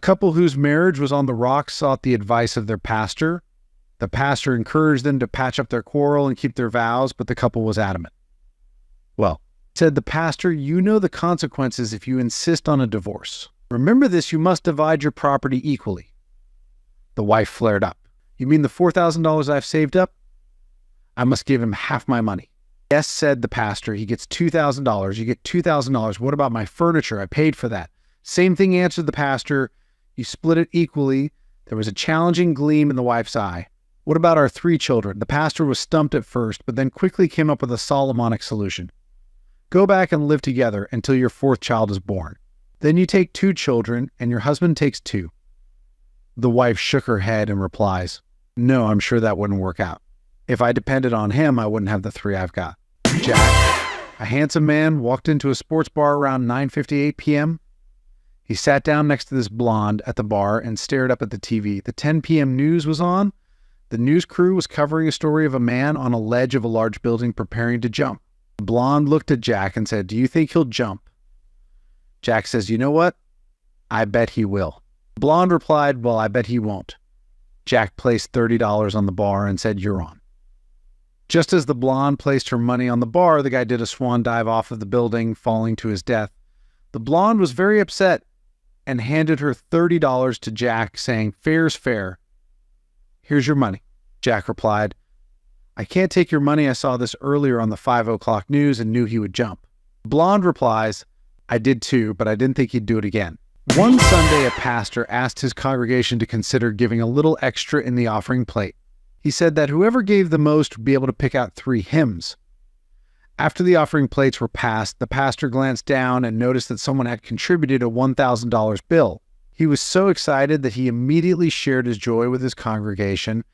couple whose marriage was on the rocks sought the advice of their pastor. The pastor encouraged them to patch up their quarrel and keep their vows, but the couple was adamant. Well, said the pastor, you know the consequences if you insist on a divorce. Remember this, you must divide your property equally. The wife flared up. You mean the $4,000 I've saved up? I must give him half my money. Yes, said the pastor, he gets $2,000. You get $2,000. What about my furniture? I paid for that. Same thing, answered the pastor. You split it equally. There was a challenging gleam in the wife's eye. What about our 3 children? The pastor was stumped at first, but then quickly came up with a Solomonic solution. Go back and live together until your 4th child is born. Then you take 2 children, and your husband takes 2. The wife shook her head and replies, no, I'm sure that wouldn't work out. If I depended on him, I wouldn't have the 3 I've got. Jack, a handsome man, walked into a sports bar around 9:58 p.m. He sat down next to this blonde at the bar and stared up at the TV. The 10 p.m. news was on. The news crew was covering a story of a man on a ledge of a large building preparing to jump. The blonde looked at Jack and said, do you think he'll jump? Jack says, you know what? I bet he will. The blonde replied, well, I bet he won't. Jack placed $30 on the bar and said, you're on. Just as the blonde placed her money on the bar, the guy did a swan dive off of the building, falling to his death. The blonde was very upset and handed her $30 to Jack, saying, fair's fair. Here's your money. Jack replied, I can't take your money. I saw this earlier on the 5 o'clock news and knew he would jump. Blonde replies, I did too, but I didn't think he'd do it again. One Sunday, a pastor asked his congregation to consider giving a little extra in the offering plate. He said that whoever gave the most would be able to pick out 3 hymns. After the offering plates were passed, the pastor glanced down and noticed that someone had contributed a $1,000 bill. He was so excited that he immediately shared his joy with his congregation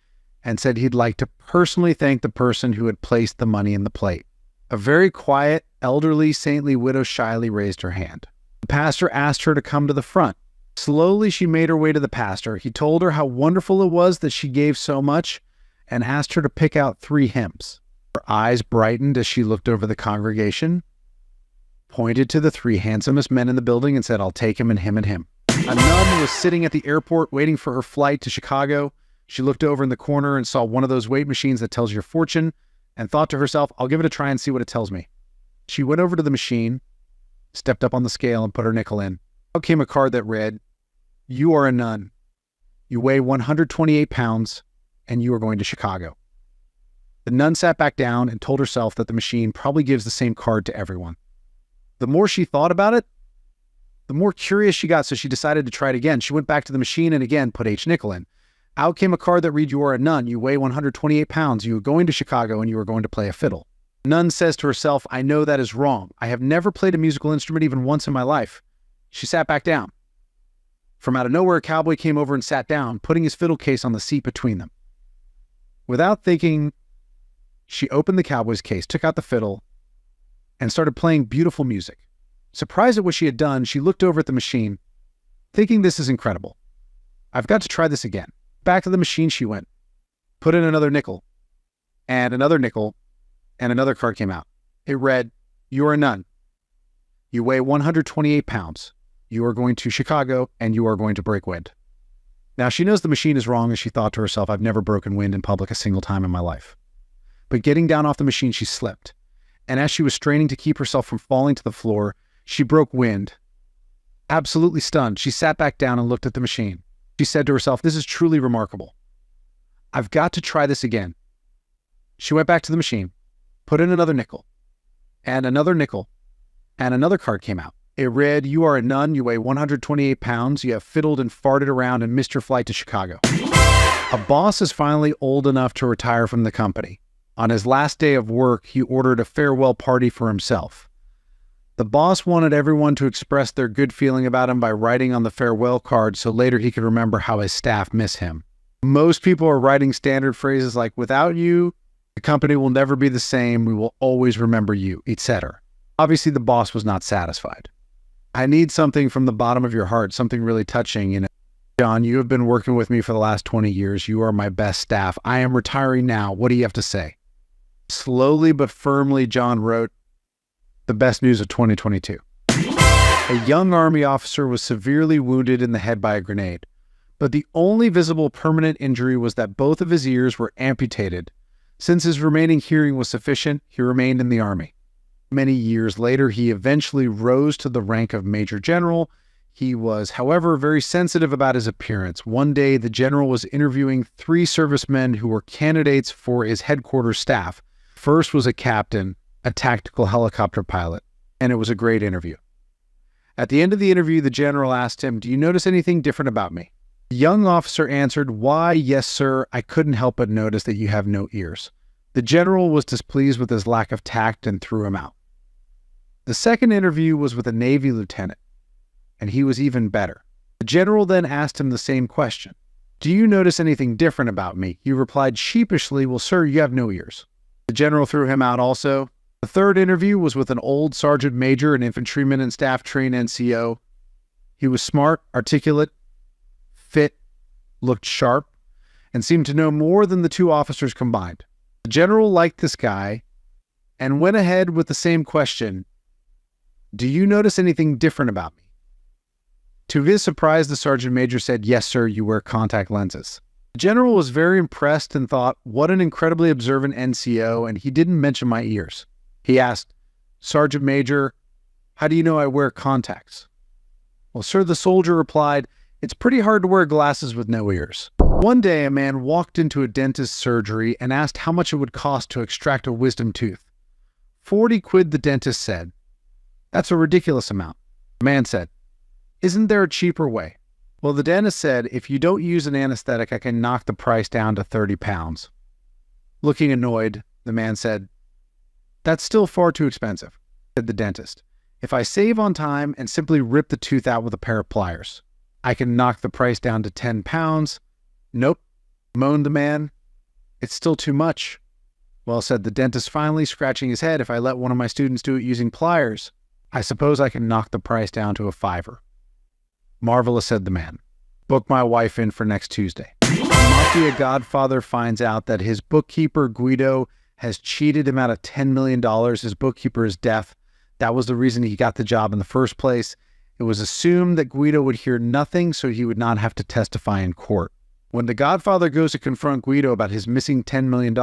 and said he'd like to personally thank the person who had placed the money in the plate. A very quiet, elderly, saintly widow shyly raised her hand. The pastor asked her to come to the front. Slowly, she made her way to the pastor. He told her how wonderful it was that she gave so much and asked her to pick out 3 hymns. Her eyes brightened as she looked over the congregation, pointed to the 3 handsomest men in the building and said, I'll take him and him and him. A nun was sitting at the airport waiting for her flight to Chicago. She looked over in the corner and saw one of those weight machines that tells your fortune and thought to herself, I'll give it a try and see what it tells me. She went over to the machine, stepped up on the scale and put her nickel in. Out came a card that read, you are a nun. You weigh 128 pounds and you are going to Chicago. The nun sat back down and told herself that the machine probably gives the same card to everyone. The more she thought about it, the more curious she got, so she decided to try it again. She went back to the machine and again put H nickel in. Out came a card that read, you are a nun. You weigh 128 pounds. You are going to Chicago and you are going to play a fiddle. The nun says to herself, I know that is wrong. I have never played a musical instrument even once in my life. She sat back down. From out of nowhere, a cowboy came over and sat down, putting his fiddle case on the seat between them. Without thinking, she opened the cowboy's case, took out the fiddle, and started playing beautiful music. Surprised at what she had done, she looked over at the machine, thinking this is incredible. I've got to try this again. Back to the machine she went, put in another nickel, and another card came out. It read, you are a nun. You weigh 128 pounds. You are going to Chicago and you are going to break wind. Now she knows the machine is wrong, and she thought to herself, I've never broken wind in public a single time in my life. But getting down off the machine, she slipped. And as she was straining to keep herself from falling to the floor, she broke wind. Absolutely stunned, she sat back down and looked at the machine. She said to herself, this is truly remarkable. I've got to try this again. She went back to the machine, put in another nickel, and another card came out. It read, you are a nun, you weigh 128 pounds, you have fiddled and farted around and missed your flight to Chicago. A boss is finally old enough to retire from the company. On his last day of work, he ordered a farewell party for himself. The boss wanted everyone to express their good feeling about him by writing on the farewell card so later he could remember how his staff miss him. Most people are writing standard phrases like, without you, the company will never be the same, we will always remember you, etc. Obviously, the boss was not satisfied. I need something from the bottom of your heart, something really touching. John, you have been working with me for the last 20 years. You are my best staff. I am retiring now. What do you have to say? Slowly but firmly, John wrote, the best news of 2022. A young army officer was severely wounded in the head by a grenade, but the only visible permanent injury was that both of his ears were amputated. Since his remaining hearing was sufficient, he remained in the army. Many years later, he eventually rose to the rank of Major General. He was, however, very sensitive about his appearance. One day, the general was interviewing 3 servicemen who were candidates for his headquarters staff. First was a captain, a tactical helicopter pilot, and it was a great interview. At the end of the interview, the general asked him, "Do you notice anything different about me?" The young officer answered, "Why, yes, sir, I couldn't help but notice that you have no ears." The general was displeased with his lack of tact and threw him out. The second interview was with a Navy lieutenant, and he was even better. The general then asked him the same question. "Do you notice anything different about me?" He replied sheepishly, "Well, sir, you have no ears." The general threw him out also. The third interview was with an old sergeant major, an infantryman and staff trained NCO. He was smart, articulate, fit, looked sharp, and seemed to know more than the 2 officers combined. The general liked this guy and went ahead with the same question. "Do you notice anything different about me?" To his surprise, the sergeant major said, "Yes, sir, you wear contact lenses." The general was very impressed and thought, what an incredibly observant NCO, and he didn't mention my ears. He asked, "Sergeant Major, how do you know I wear contacts?" "Well, sir," the soldier replied, "it's pretty hard to wear glasses with no ears." One day, a man walked into a dentist's surgery and asked how much it would cost to extract a wisdom tooth. 40 quid, the dentist said. "That's a ridiculous amount." The man said, "Isn't there a cheaper way?" Well, the dentist said, "If you don't use an anesthetic, I can knock the price down to 30 pounds. Looking annoyed, the man said, "That's still far too expensive," said the dentist. "If I save on time and simply rip the tooth out with a pair of pliers, I can knock the price down to 10 pounds. "Nope," moaned the man. "It's still too much." "Well," said the dentist, finally scratching his head, "if I let one of my students do it using pliers, I suppose I can knock the price down to a $5. "Marvelous," said the man. "Book my wife in for next Tuesday." The mafia godfather finds out that his bookkeeper, Guido, has cheated him out of $10 million. His bookkeeper is deaf. That was the reason he got the job in the first place. It was assumed that Guido would hear nothing, so he would not have to testify in court. When the godfather goes to confront Guido about his missing $10 million,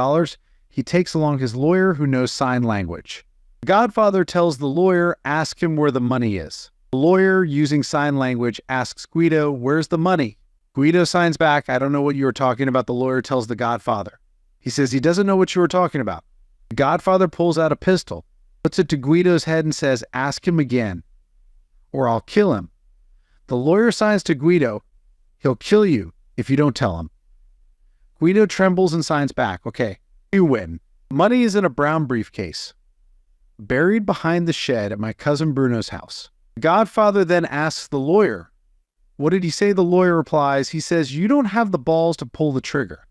he takes along his lawyer who knows sign language. The godfather tells the lawyer, ask him where the money is. The lawyer, using sign language, asks Guido, "Where's the money?" Guido signs back, "I don't know what you were talking about." The lawyer tells the godfather. He says he doesn't know what you were talking about. The godfather pulls out a pistol, puts it to Guido's head and says, "Ask him again, or I'll kill him." The lawyer signs to Guido, "He'll kill you if you don't tell him." Guido trembles and signs back, "Okay, you win. Money is in a brown briefcase, buried behind the shed at my cousin Bruno's house." The godfather then asks the lawyer, "What did he say?" The lawyer replies, he says, "You don't have the balls to pull the trigger."